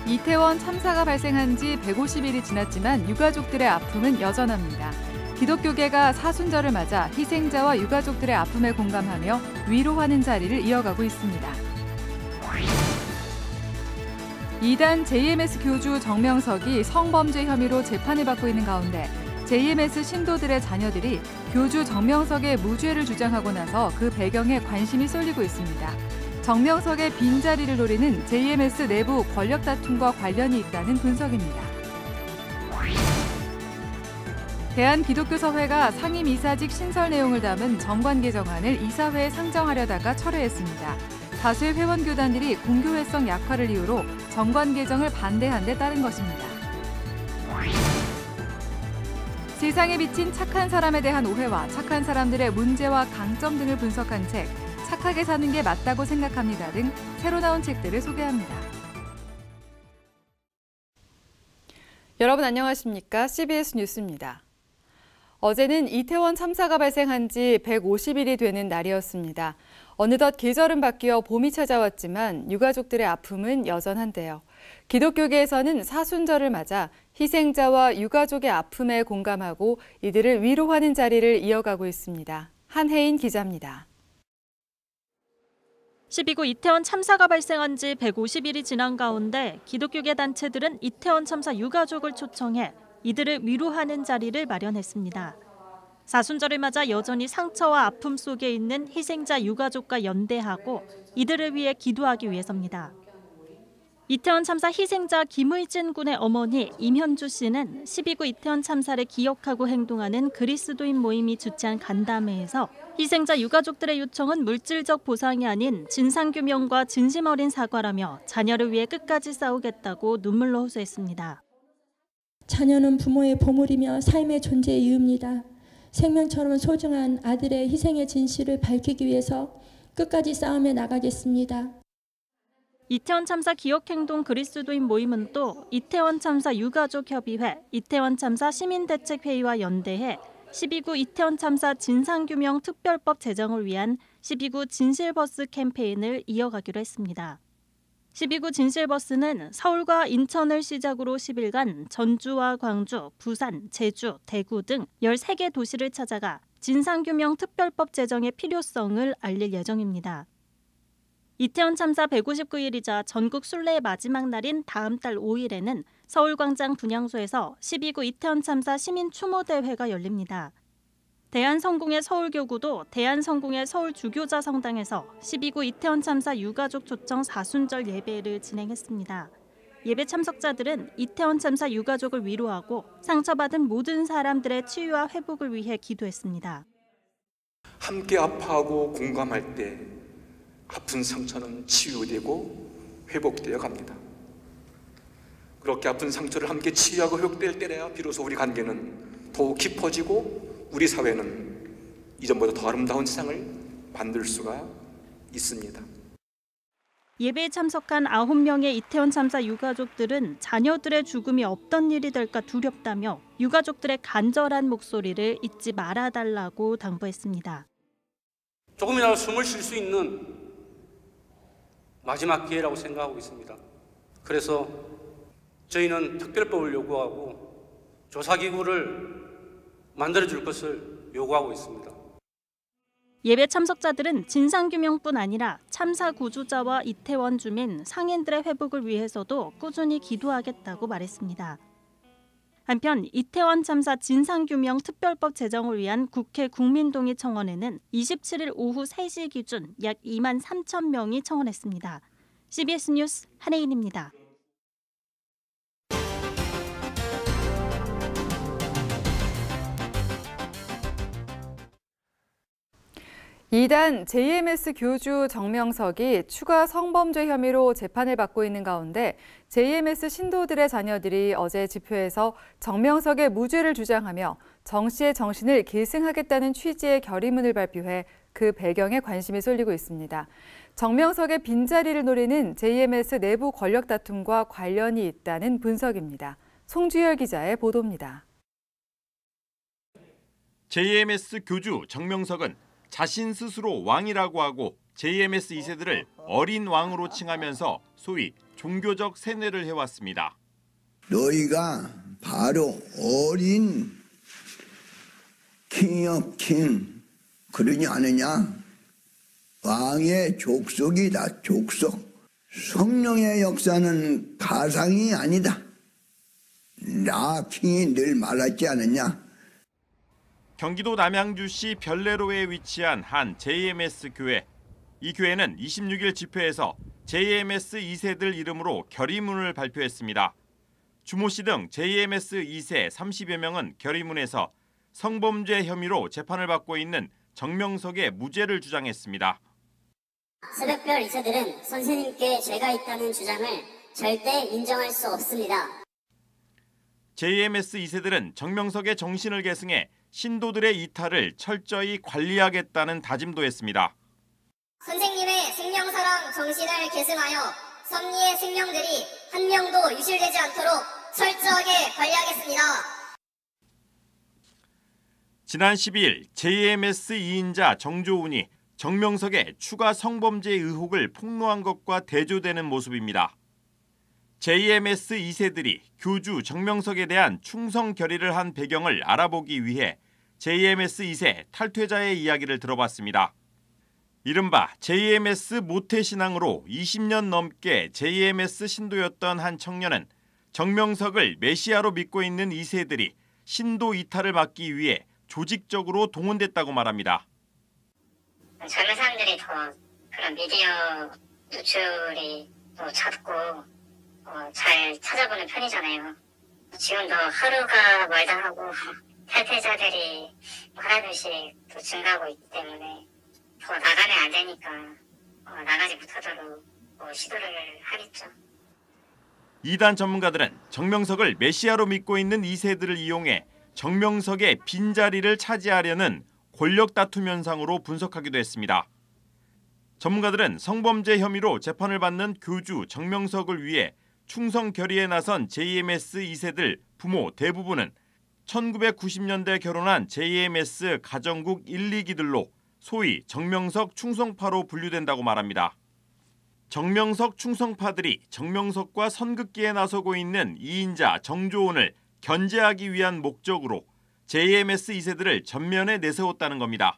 이태원 참사가 발생한 지 150일이 지났지만 유가족들의 아픔은 여전합니다. 기독교계가 사순절을 맞아 희생자와 유가족들의 아픔에 공감하며 위로하는 자리를 이어가고 있습니다. 이단 JMS 교주 정명석이 성범죄 혐의로 재판을 받고 있는 가운데 JMS 신도들의 자녀들이 교주 정명석의 무죄를 주장하고 나서 그 배경에 관심이 쏠리고 있습니다. 정명석의 빈자리를 노리는 JMS 내부 권력 다툼과 관련이 있다는 분석입니다. 대한기독교서회가 상임이사직 신설 내용을 담은 정관 개정안을 이사회에 상정하려다가 철회했습니다. 다수의 회원교단들이 공교회성 약화를 이유로 정관 개정을 반대한 데 따른 것입니다. 세상에 비친 착한 사람에 대한 오해와 착한 사람들의 문제와 강점 등을 분석한 책 착하게 사는 게 맞다고 생각합니다 등 새로 나온 책들을 소개합니다. 여러분 안녕하십니까? CBS 뉴스입니다. 어제는 이태원 참사가 발생한 지 150일이 되는 날이었습니다. 어느덧 계절은 바뀌어 봄이 찾아왔지만 유가족들의 아픔은 여전한데요. 기독교계에서는 사순절을 맞아 희생자와 유가족의 아픔에 공감하고 이들을 위로하는 자리를 이어가고 있습니다. 한혜인 기자입니다. 12구 이태원 참사가 발생한 지 150일이 지난 가운데 기독교계 단체들은 이태원 참사 유가족을 초청해 이들을 위로하는 자리를 마련했습니다. 사순절을 맞아 여전히 상처와 아픔 속에 있는 희생자 유가족과 연대하고 이들을 위해 기도하기 위해서입니다. 이태원 참사 희생자 김의진 군의 어머니 임현주 씨는 12구 이태원 참사를 기억하고 행동하는 그리스도인 모임이 주최한 간담회에서 희생자 유가족들의 요청은 물질적 보상이 아닌 진상규명과 진심 어린 사과라며 자녀를 위해 끝까지 싸우겠다고 눈물로 호소했습니다. 자녀는 부모의 보물이며 삶의 존재의 이유입니다. 생명처럼 소중한 아들의 희생의 진실을 밝히기 위해서 끝까지 싸움에 나가겠습니다. 이태원 참사 기억행동 그리스도인 모임은 또 이태원 참사 유가족협의회, 이태원 참사 시민대책회의와 연대해 12구 이태원 참사 진상규명 특별법 제정을 위한 12구 진실버스 캠페인을 이어가기로 했습니다. 12구 진실버스는 서울과 인천을 시작으로 10일간 전주와 광주, 부산, 제주, 대구 등 13개 도시를 찾아가 진상규명 특별법 제정의 필요성을 알릴 예정입니다. 이태원 참사 159일이자 전국 순례의 마지막 날인 다음 달 5일에는 서울광장 분향소에서 12구 이태원 참사 시민 추모대회가 열립니다. 대한성공회 서울교구도 대한성공회 서울주교자 성당에서 12구 이태원 참사 유가족 초청 사순절 예배를 진행했습니다. 예배 참석자들은 이태원 참사 유가족을 위로하고 상처받은 모든 사람들의 치유와 회복을 위해 기도했습니다. 함께 아파하고 공감할 때 아픈 상처는 치유되고 회복되어 갑니다. 그렇게 아픈 상처를 함께 치유하고 회복될 때라야 비로소 우리 관계는 더욱 깊어지고 우리 사회는 이전보다 더 아름다운 세상을 만들 수가 있습니다. 예배에 참석한 9명의 이태원 참사 유가족들은 자녀들의 죽음이 없던 일이 될까 두렵다며 유가족들의 간절한 목소리를 잊지 말아달라고 당부했습니다. 조금이라도 숨을 쉴 수 있는 마지막 기회라고 생각하고 있습니다. 그래서 저희는 특별법을 요구하고 조사기구를 만들어줄 것을 요구하고 있습니다. 예배 참석자들은 진상규명뿐 아니라 참사 구조자와 이태원 주민, 상인들의 회복을 위해서도 꾸준히 기도하겠다고 말했습니다. 한편 이태원 참사 진상규명 특별법 제정을 위한 국회 국민동의 청원에는 27일 오후 3시 기준 약 2만 3천 명이 청원했습니다. CBS 뉴스 한혜인입니다. 이단 JMS 교주 정명석이 추가 성범죄 혐의로 재판을 받고 있는 가운데 JMS 신도들의 자녀들이 어제 집회에서 정명석의 무죄를 주장하며 정 씨의 정신을 계승하겠다는 취지의 결의문을 발표해 그 배경에 관심이 쏠리고 있습니다. 정명석의 빈자리를 노리는 JMS 내부 권력 다툼과 관련이 있다는 분석입니다. 송주열 기자의 보도입니다. JMS 교주 정명석은 자신 스스로 왕이라고 하고 JMS 2세들을 어린 왕으로 칭하면서 소위 종교적 세뇌를 해왔습니다. 너희가 바로 어린 king of king 그러지 않느냐? 왕의 족속이다, 족속. 성령의 역사는 가상이 아니다. 킹이 늘 말하지 않느냐? 경기도 남양주시 별내로에 위치한 한 JMS 교회. 이 교회는 26일 집회에서 JMS 2세들 이름으로 결의문을 발표했습니다. 주모 씨 등 JMS 2세 30여 명은 결의문에서 성범죄 혐의로 재판을 받고 있는 정명석의 무죄를 주장했습니다. 새벽별 2세들은 선생님께 죄가 있다는 주장을 절대 인정할 수 없습니다. JMS 2세들은 정명석의 정신을 계승해 신도들의 이탈을 철저히 관리하겠다는 다짐도 했습니다. 선생님의 생명사랑 정신을 계승하여 섭리의 생명들이 한 명도 유실되지 않도록 철저하게 관리하겠습니다. 지난 12일 JMS 2인자 정조운이 정명석의 추가 성범죄 의혹을 폭로한 것과 대조되는 모습입니다. JMS 2세들이 교주 정명석에 대한 충성 결의를 한 배경을 알아보기 위해 JMS 2세 탈퇴자의 이야기를 들어봤습니다. 이른바 JMS 모태신앙으로 20년 넘게 JMS 신도였던 한 청년은 정명석을 메시아로 믿고 있는 2세들이 신도 이탈을 막기 위해 조직적으로 동원됐다고 말합니다. 젊은 사람들이 더 그런 미디어 노출이 더 잦고 잘 찾아보는 편이잖아요. 지금도 하루가 멀다 하고 탈퇴자들이 하나둘씩 더 증가하고 있기 때문에 더 나가면 안 되니까 나가지 못하도록 시도를 하겠죠. 이단 전문가들은 정명석을 메시아로 믿고 있는 2세들을 이용해 정명석의 빈자리를 차지하려는 권력 다툼 현상으로 분석하기도 했습니다. 전문가들은 성범죄 혐의로 재판을 받는 교주 정명석을 위해 충성 결의에 나선 JMS 2세들 부모 대부분은 1990년대 결혼한 JMS 가정국 1, 2기들로 소위 정명석 충성파로 분류된다고 말합니다. 정명석 충성파들이 정명석과 선긋기에 나서고 있는 2인자 정조운을 견제하기 위한 목적으로 JMS 2세들을 전면에 내세웠다는 겁니다.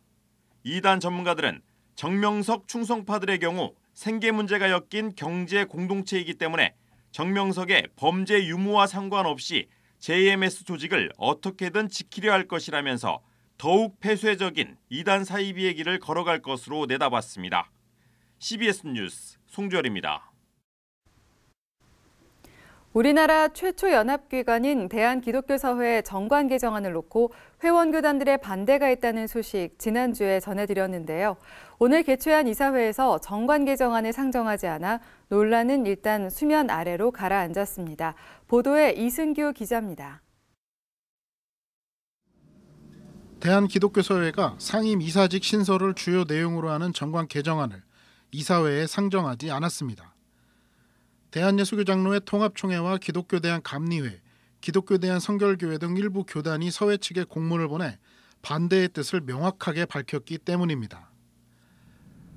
이단 전문가들은 정명석 충성파들의 경우 생계 문제가 엮인 경제 공동체이기 때문에 정명석의 범죄 유무와 상관없이 JMS 조직을 어떻게든 지키려 할 것이라면서 더욱 폐쇄적인 이단 사이비의 길을 걸어갈 것으로 내다봤습니다. CBS 뉴스 송주열입니다. 우리나라 최초 연합기관인 대한기독교사회 정관 개정안을 놓고 회원교단들의 반대가 있다는 소식 지난주에 전해드렸는데요. 오늘 개최한 이사회에서 정관 개정안을 상정하지 않아 논란은 일단 수면 아래로 가라앉았습니다. 보도에 이승규 기자입니다. 대한기독교사회가 상임 이사직 신설을 주요 내용으로 하는 정관 개정안을 이사회에 상정하지 않았습니다. 대한예수교장로회 통합총회와 기독교대한감리회, 기독교대한성결교회 등 일부 교단이 서회 측에 공문을 보내 반대의 뜻을 명확하게 밝혔기 때문입니다.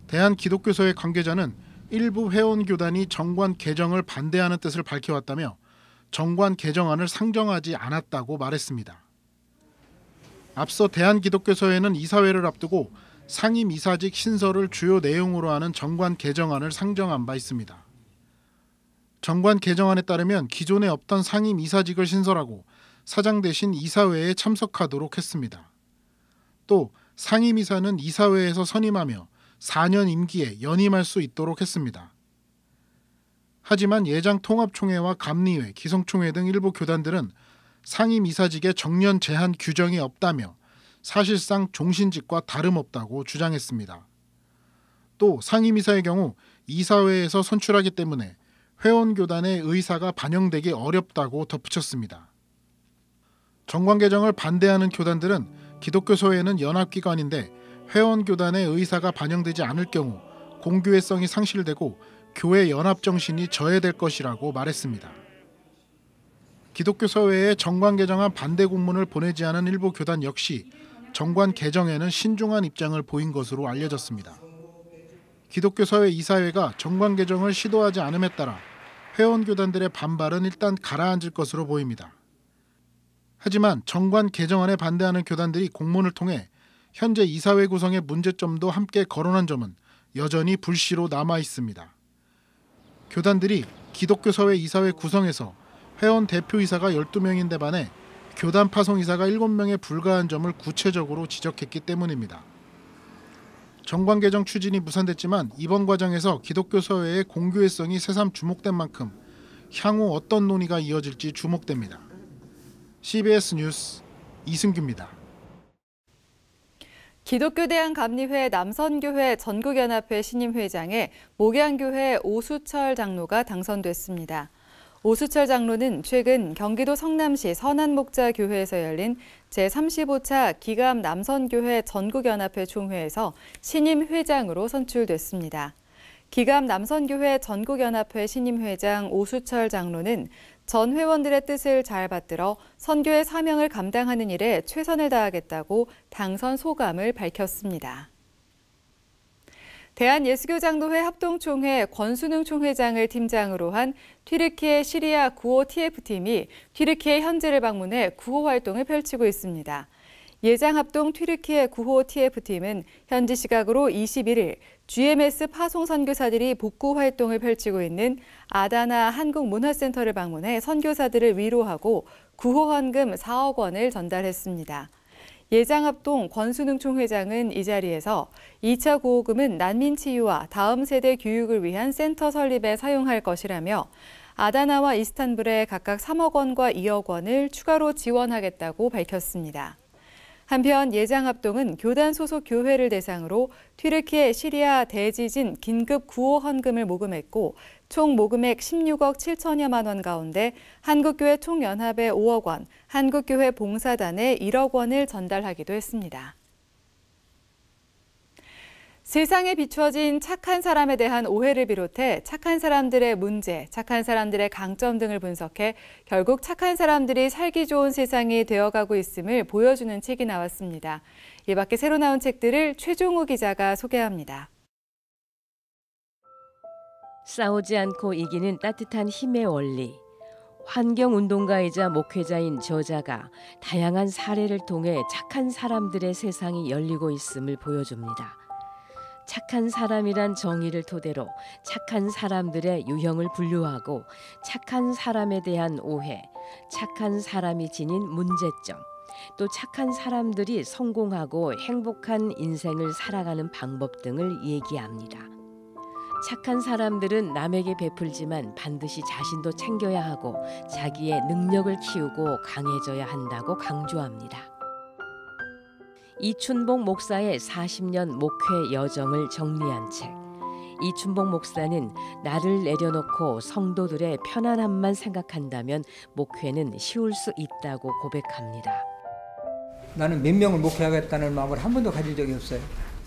대한기독교사회 관계자는 일부 회원교단이 정관 개정을 반대하는 뜻을 밝혀왔다며 정관 개정안을 상정하지 않았다고 말했습니다. 앞서 대한기독교사회는 이사회를 앞두고 상임 이사직 신설을 주요 내용으로 하는 정관 개정안을 상정한 바 있습니다. 정관 개정안에 따르면 기존에 없던 상임 이사직을 신설하고 사장 대신 이사회에 참석하도록 했습니다. 또 상임 이사는 이사회에서 선임하며 4년 임기에 연임할 수 있도록 했습니다. 하지만 예장 통합총회와 감리회, 기성총회 등 일부 교단들은 상임 이사직에 정년 제한 규정이 없다며 사실상 종신직과 다름없다고 주장했습니다. 또 상임 이사의 경우 이사회에서 선출하기 때문에 회원교단의 의사가 반영되기 어렵다고 덧붙였습니다. 정관 개정을 반대하는 교단들은 기독교사회는 연합기관인데 회원교단의 의사가 반영되지 않을 경우 공교회성이 상실되고 교회 연합 정신이 저해될 것이라고 말했습니다. 기독교사회에 정관 개정안 반대 공문을 보내지 않은 일부 교단 역시 정관 개정에는 신중한 입장을 보인 것으로 알려졌습니다. 기독교사회 이사회가 정관 개정을 시도하지 않음에 따라 회원교단들의 반발은 일단 가라앉을 것으로 보입니다. 하지만 정관 개정안에 반대하는 교단들이 공문을 통해 현재 이사회 구성의 문제점도 함께 거론한 점은 여전히 불씨로 남아 있습니다. 교단들이 기독교사회 이사회 구성에서 회원 대표이사가 12명인데 반해 교단 파송이사가 7명에 불과한 점을 구체적으로 지적했기 때문입니다. 정관 개정 추진이 무산됐지만 이번 과정에서 기독교사회의 공교회성이 새삼 주목된 만큼 향후 어떤 논의가 이어질지 주목됩니다. CBS 뉴스 이승규입니다. 기독교대한감리회 남선교회 전국연합회 신임회장에 목양교회 오수철 장로가 당선됐습니다. 오수철 장로는 최근 경기도 성남시 선한목자교회에서 열린 제35차 기감 남선교회 전국연합회 총회에서 신임회장으로 선출됐습니다. 기감 남선교회 전국연합회 신임회장 오수철 장로는 전 회원들의 뜻을 잘 받들어 선교의 사명을 감당하는 일에 최선을 다하겠다고 당선 소감을 밝혔습니다. 대한예수교장로회 합동총회 권순웅 총회장을 팀장으로 한 튀르키예 시리아 구호 TF팀이 튀르키예 현지를 방문해 구호 활동을 펼치고 있습니다. 예장합동 튀르키예 구호 TF팀은 현지 시각으로 21일 GMS 파송 선교사들이 복구 활동을 펼치고 있는 아다나 한국문화센터를 방문해 선교사들을 위로하고 구호 헌금 4억 원을 전달했습니다. 예장합동 권순웅 총회장은 이 자리에서 2차 구호금은 난민 치유와 다음 세대 교육을 위한 센터 설립에 사용할 것이라며 아다나와 이스탄불에 각각 3억 원과 2억 원을 추가로 지원하겠다고 밝혔습니다. 한편 예장합동은 교단 소속 교회를 대상으로 튀르키예 시리아 대지진 긴급 구호 헌금을 모금했고 총 모금액 16억 7천여만 원 가운데 한국교회 총연합에 5억 원, 한국교회 봉사단에 1억 원을 전달하기도 했습니다. 세상에 비춰진 착한 사람에 대한 오해를 비롯해 착한 사람들의 문제, 착한 사람들의 강점 등을 분석해 결국 착한 사람들이 살기 좋은 세상이 되어가고 있음을 보여주는 책이 나왔습니다. 이 밖에 새로 나온 책들을 최종우 기자가 소개합니다. 싸우지 않고 이기는 따뜻한 힘의 원리. 환경운동가이자 목회자인 저자가 다양한 사례를 통해 착한 사람들의 세상이 열리고 있음을 보여줍니다. 착한 사람이란 정의를 토대로 착한 사람들의 유형을 분류하고 착한 사람에 대한 오해, 착한 사람이 지닌 문제점, 또 착한 사람들이 성공하고 행복한 인생을 살아가는 방법 등을 얘기합니다. 착한 사람들은 남에게 베풀지만 반드시 자신도 챙겨야 하고 자기의 능력을 키우고 강해져야 한다고 강조합니다. 이춘복 목사의 40년 목회 여정을 정리한 책. 이춘복 목사는 나를 내려놓고 성도들의 편안함만 생각한다면 목회는 쉬울 수 있다고 고백합니다. 나는 몇 명을 목회하겠다는 마음을 한 번도 가진 적이 없어요.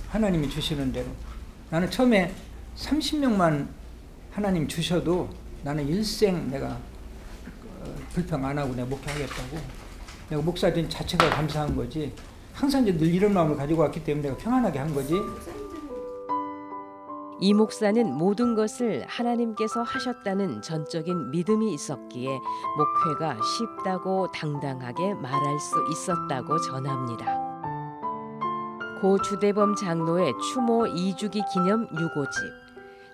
하나님이 주시는 대로. 나는 처음에 30명만 하나님 주셔도 나는 일생 내가 불평 안 하고 내가 목회하겠다고. 내가 목사된 자체가 감사한 거지. 항상 이제 늘 이런 마음을 가지고 왔기 때문에 내가 평안하게 한 거지. 이 목사는 모든 것을 하나님께서 하셨다는 전적인 믿음이 있었기에 목회가 쉽다고 당당하게 말할 수 있었다고 전합니다. 고 주대범 장로의 추모 2주기 기념 유고집.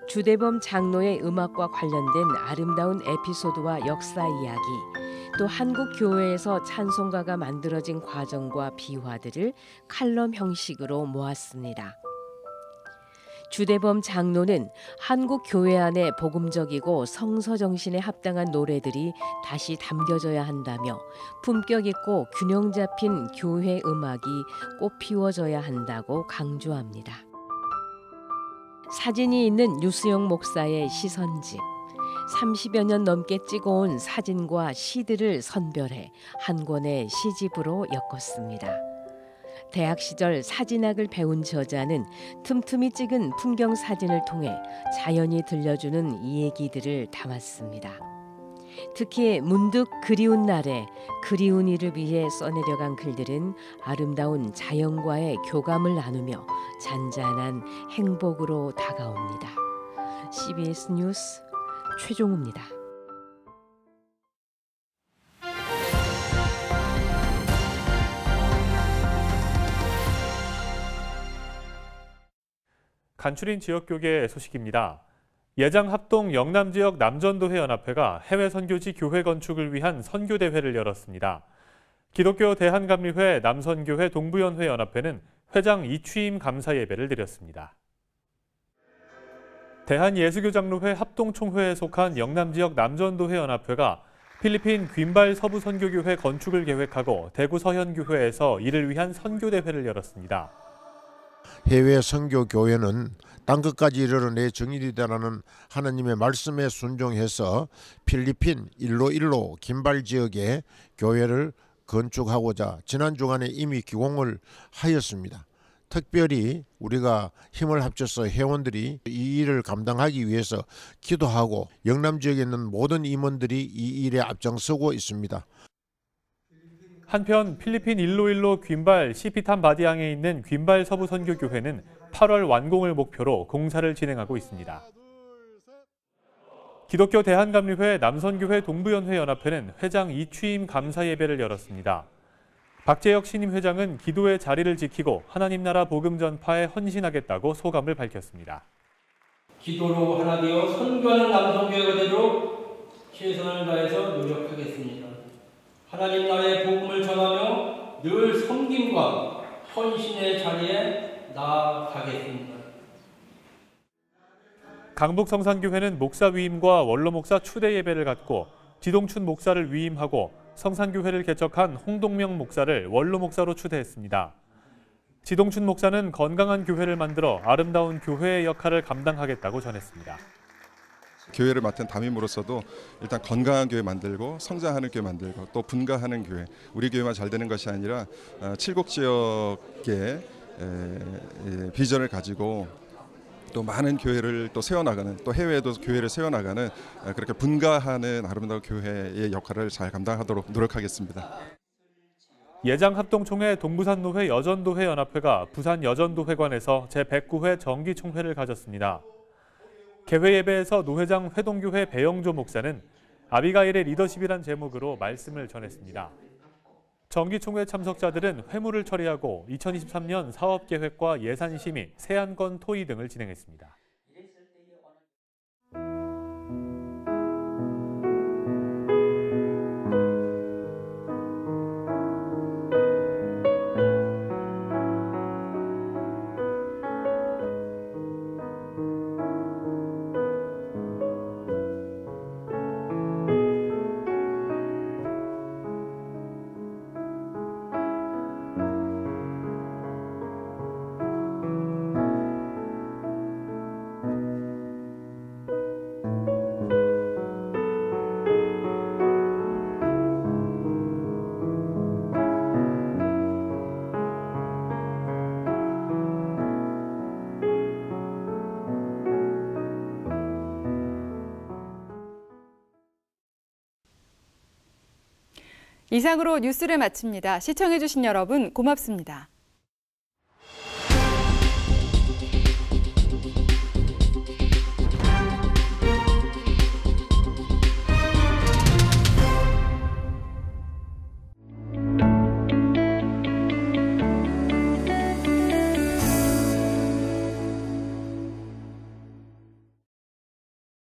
주대범 장로의 음악과 관련된 아름다운 에피소드와 역사 이야기, 또 한국 교회에서 찬송가가 만들어진 과정과 비화들을 칼럼 형식으로 모았습니다. 주대범 장로는 한국 교회 안에 복음적이고 성서 정신에 합당한 노래들이 다시 담겨져야 한다며 품격 있고 균형 잡힌 교회 음악이 꽃 피워져야 한다고 강조합니다. 사진이 있는 유수영 목사의 시선집. 30여 년 넘게 찍어온 사진과 시들을 선별해 한 권의 시집으로 엮었습니다. 대학 시절 사진학을 배운 저자는 틈틈이 찍은 풍경 사진을 통해 자연이 들려주는 이 얘기들을 담았습니다. 특히 문득 그리운 날에 그리운 이를 위해 써내려간 글들은 아름다운 자연과의 교감을 나누며 잔잔한 행복으로 다가옵니다. CBS 뉴스 최종우입니다. 간추린 지역교계 소식입니다. 예장합동 영남지역 남전도회 연합회가 해외 선교지 교회 건축을 위한 선교대회를 열었습니다. 기독교 대한감리회 남선교회 동부연회 연합회는 회장 이취임 감사 예배를 드렸습니다. 대한예수교장로회 합동총회에 속한 영남지역 남전도회 연합회가 필리핀 귴발 서부선교교회 건축을 계획하고 대구 서현교회에서 이를 위한 선교대회를 열었습니다. 해외 선교교회는 땅끝까지 이르러내 정일이다라는 하나님의 말씀에 순종해서 필리핀 일로일로 귴발 지역에 교회를 건축하고자 지난 주간에 이미 기공을 하였습니다. 특별히 우리가 힘을 합쳐서 회원들이 이 일을 감당하기 위해서 기도하고 영남 지역에 있는 모든 임원들이 이 일에 앞장서고 있습니다. 한편 필리핀 일로일로 귴발 시피탄 바디앙에 있는 귴발 서부 선교교회는 8월 완공을 목표로 공사를 진행하고 있습니다. 기독교 대한감리회 남선교회 동부연회 연합회는 회장 이취임 감사 예배를 열었습니다. 박재혁 신임 회장은 기도의 자리를 지키고 하나님 나라 복음 전파에 헌신하겠다고 소감을 밝혔습니다. 기도로 하나 되어 선교하는 남선교회가 되도록 최선을 다해서 노력하겠습니다. 하나님 나라의 복음을 전하며 늘 섬김과 헌신의 자리에 나아가겠습니다. 강북성산교회는 목사 위임과 원로 목사 추대 예배를 갖고 지동춘 목사를 위임하고 성산교회를 개척한 홍동명 목사를 원로 목사로 추대했습니다. 지동춘 목사는 건강한 교회를 만들어 아름다운 교회의 역할을 감당하겠다고 전했습니다. 교회를 맡은 담임으로서도 일단 건강한 교회 만들고 성장하는 교회 만들고 또 분가하는 교회, 우리 교회만 잘 되는 것이 아니라 칠곡 지역의 비전을 가지고 또 많은 교회를 또 세워나가는, 또 해외에도 교회를 세워나가는 그렇게 분가하는 아름다운 교회의 역할을 잘 감당하도록 노력하겠습니다. 예장합동총회 동부산노회 여전도회 연합회가 부산 여전도회관에서 제109회 정기총회를 가졌습니다. 개회 예배에서 노회장 회동교회 배영조 목사는 아비가일의 리더십이란 제목으로 말씀을 전했습니다. 정기총회 참석자들은 회무를 처리하고 2023년 사업계획과 예산심의, 세안건 토의 등을 진행했습니다. 이상으로 뉴스를 마칩니다. 시청해주신 여러분 고맙습니다.